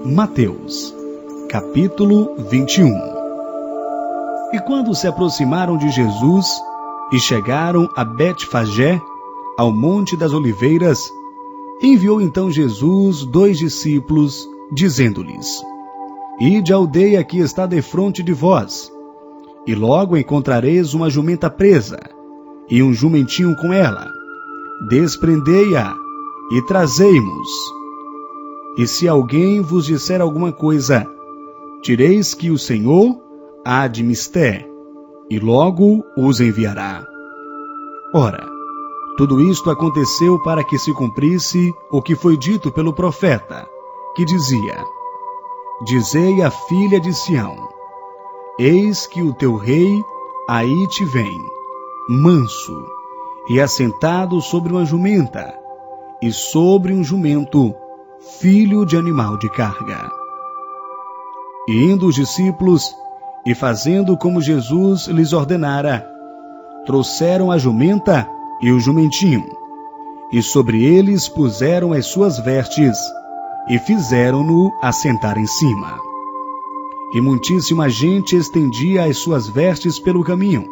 Mateus, capítulo 21. E quando se aproximaram de Jesus e chegaram a Betfagé, ao Monte das Oliveiras, enviou então Jesus 2 discípulos, dizendo-lhes: Ide à aldeia que está defronte de vós, e logo encontrareis uma jumenta presa, e um jumentinho com ela. Desprendei-a e trazei-mos. E se alguém vos disser alguma coisa, direis que o Senhor há de mister, e logo os enviará. Ora, tudo isto aconteceu para que se cumprisse o que foi dito pelo profeta, que dizia: Dizei à filha de Sião: Eis que o teu rei aí te vem, manso, e assentado sobre uma jumenta, e sobre um jumento, filho de animal de carga. E indo os discípulos, e fazendo como Jesus lhes ordenara, trouxeram a jumenta e o jumentinho, e sobre eles puseram as suas vestes, e fizeram-no assentar em cima. E muitíssima gente estendia as suas vestes pelo caminho,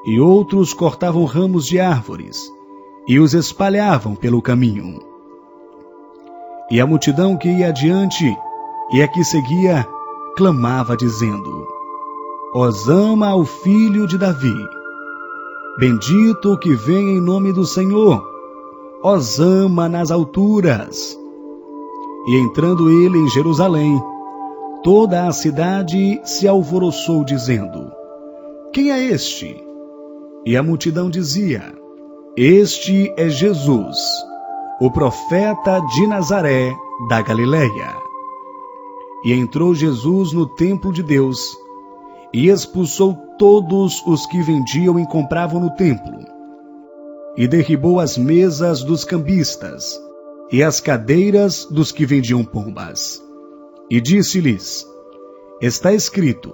e outros cortavam ramos de árvores, e os espalhavam pelo caminho. E a multidão que ia adiante, e a que seguia, clamava dizendo: Hosana ao filho de Davi. Bendito o que vem em nome do Senhor. Hosana nas alturas. E entrando ele em Jerusalém, toda a cidade se alvoroçou dizendo: Quem é este? E a multidão dizia: Este é Jesus, o profeta de Nazaré da Galileia. E entrou Jesus no templo de Deus, e expulsou todos os que vendiam e compravam no templo, e derribou as mesas dos cambistas, e as cadeiras dos que vendiam pombas. E disse-lhes: Está escrito: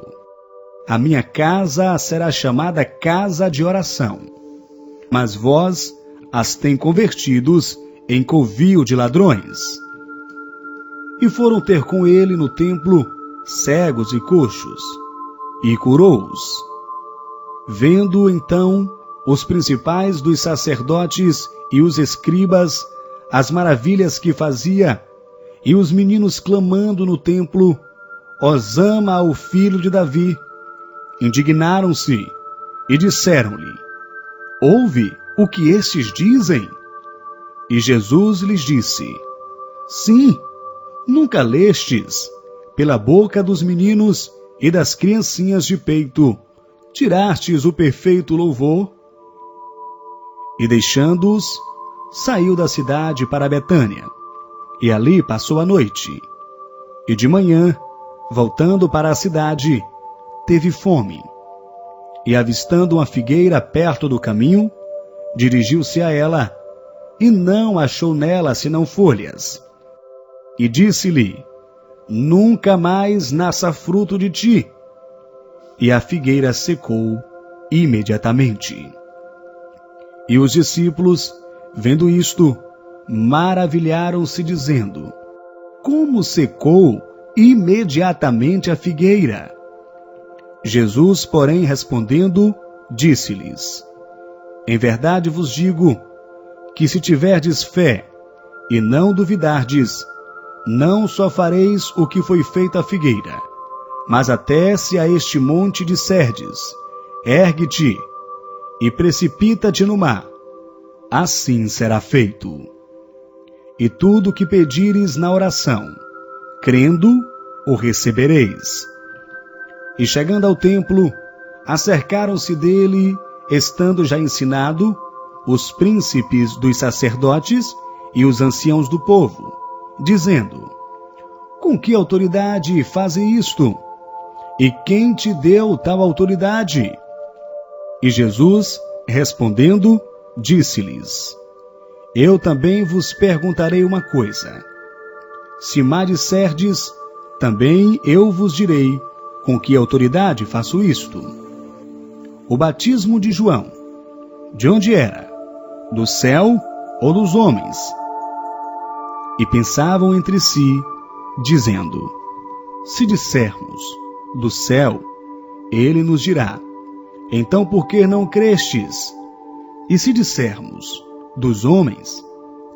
A minha casa será chamada casa de oração, mas vós as tem convertidos em covil de ladrões. E foram ter com ele no templo cegos e coxos, e curou-os. Vendo então os principais dos sacerdotes e os escribas as maravilhas que fazia, e os meninos clamando no templo: Hosana ao filho de Davi, indignaram-se e disseram-lhe: Ouve o que estes dizem? E Jesus lhes disse: Sim, nunca lestes, pela boca dos meninos e das criancinhas de peito, tirastes o perfeito louvor? E deixando-os, saiu da cidade para Betânia, e ali passou a noite. E de manhã, voltando para a cidade, teve fome. E avistando uma figueira perto do caminho, dirigiu-se a ela, e não achou nela senão folhas. E disse-lhe: Nunca mais nasça fruto de ti. E a figueira secou imediatamente. E os discípulos, vendo isto, maravilharam-se, dizendo: Como secou imediatamente a figueira? Jesus, porém, respondendo, disse-lhes: Em verdade vos digo que se tiverdes fé e não duvidardes, não só fareis o que foi feito à figueira, mas até se a este monte disserdes: Ergue-te e precipita-te no mar, assim será feito. E tudo o que pedires na oração, crendo, o recebereis. E chegando ao templo, acercaram-se dele, estando já ensinado, os príncipes dos sacerdotes e os anciãos do povo, dizendo: Com que autoridade faze isto? E quem te deu tal autoridade? E Jesus, respondendo, disse-lhes: Eu também vos perguntarei uma coisa. Se me disserdes, também eu vos direi com que autoridade faço isto. O batismo de João, de onde era? Do céu ou dos homens? E pensavam entre si, dizendo: se dissermos, do céu, ele nos dirá: então por que não crestes? E se dissermos, dos homens,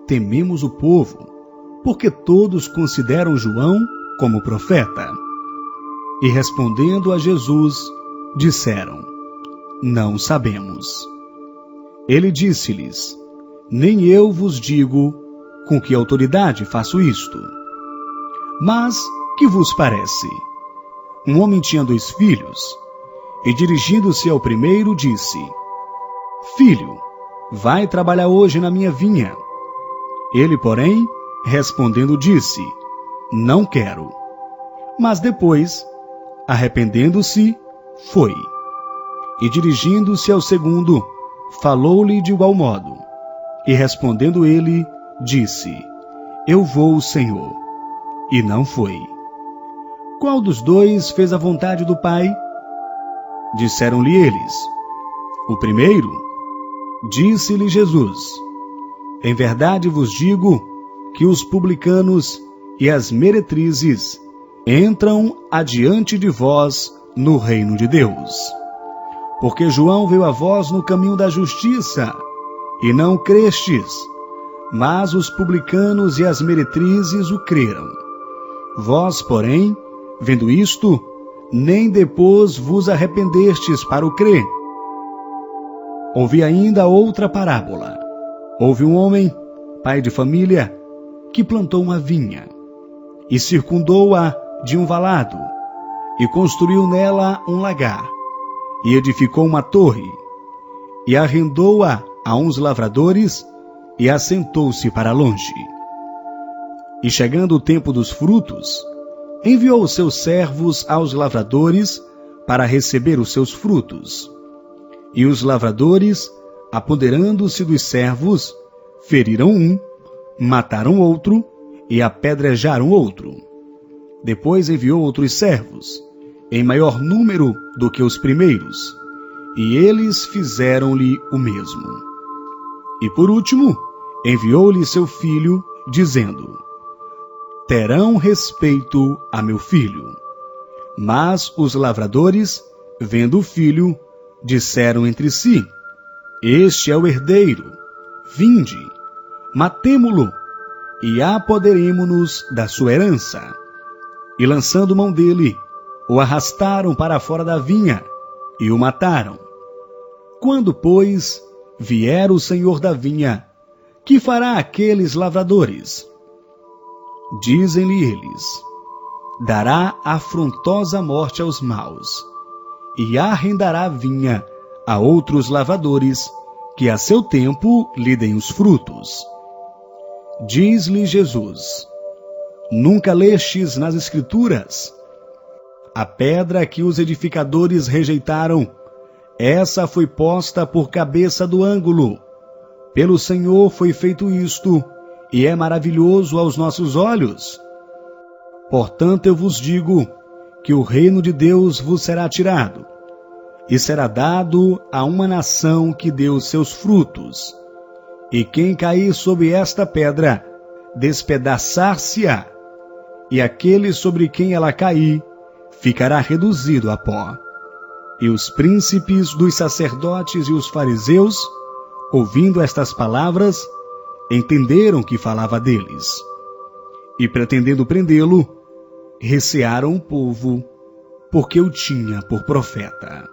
tememos o povo, porque todos consideram João como profeta. E respondendo a Jesus, disseram: não sabemos. Ele disse-lhes: nem eu vos digo com que autoridade faço isto. Mas que vos parece? Um homem tinha 2 filhos, e dirigindo-se ao primeiro, disse: filho, vai trabalhar hoje na minha vinha. Ele, porém, respondendo, disse: não quero. Mas depois, arrependendo-se, foi. E dirigindo-se ao segundo, falou-lhe de igual modo. E respondendo ele, disse: eu vou, Senhor. E não foi. Qual dos 2 fez a vontade do Pai? Disseram-lhe eles: o primeiro. Disse-lhe Jesus: em verdade vos digo que os publicanos e as meretrizes entram adiante de vós no reino de Deus. Porque João veio a vós no caminho da justiça, e não crestes, mas os publicanos e as meretrizes o creram. Vós, porém, vendo isto, nem depois vos arrependestes para o crer. Ouvi ainda outra parábola. Houve um homem, pai de família, que plantou uma vinha, e circundou-a de um valado, e construiu nela um lagar, e edificou uma torre, e arrendou-a a uns lavradores, e assentou-se para longe. E chegando o tempo dos frutos, enviou os seus servos aos lavradores para receber os seus frutos. E os lavradores, apoderando-se dos servos, feriram um, mataram outro e apedrejaram outro. Depois enviou outros servos, em maior número do que os primeiros, e eles fizeram-lhe o mesmo. E por último, enviou-lhe seu filho, dizendo: terão respeito a meu filho. Mas os lavradores, vendo o filho, disseram entre si: este é o herdeiro, vinde, matemo-lo, e apoderemo-nos da sua herança. E lançando mão dele, o arrastaram para fora da vinha, e o mataram. Quando, pois, vier o senhor da vinha, que fará aqueles lavradores? Dizem-lhe eles: dará afrontosa morte aos maus, e arrendará a vinha a outros lavradores, que a seu tempo lhe deem os frutos. Diz-lhe Jesus: nunca lestes nas Escrituras? A pedra que os edificadores rejeitaram, essa foi posta por cabeça do ângulo. Pelo Senhor foi feito isto, e é maravilhoso aos nossos olhos. Portanto eu vos digo que o reino de Deus vos será tirado, e será dado a uma nação que deu os seus frutos. E quem cair sobre esta pedra, despedaçar-se-á, e aquele sobre quem ela cair, ficará reduzido a pó. E os príncipes dos sacerdotes e os fariseus, ouvindo estas palavras, entenderam que falava deles. E pretendendo prendê-lo, recearam o povo, porque o tinha por profeta.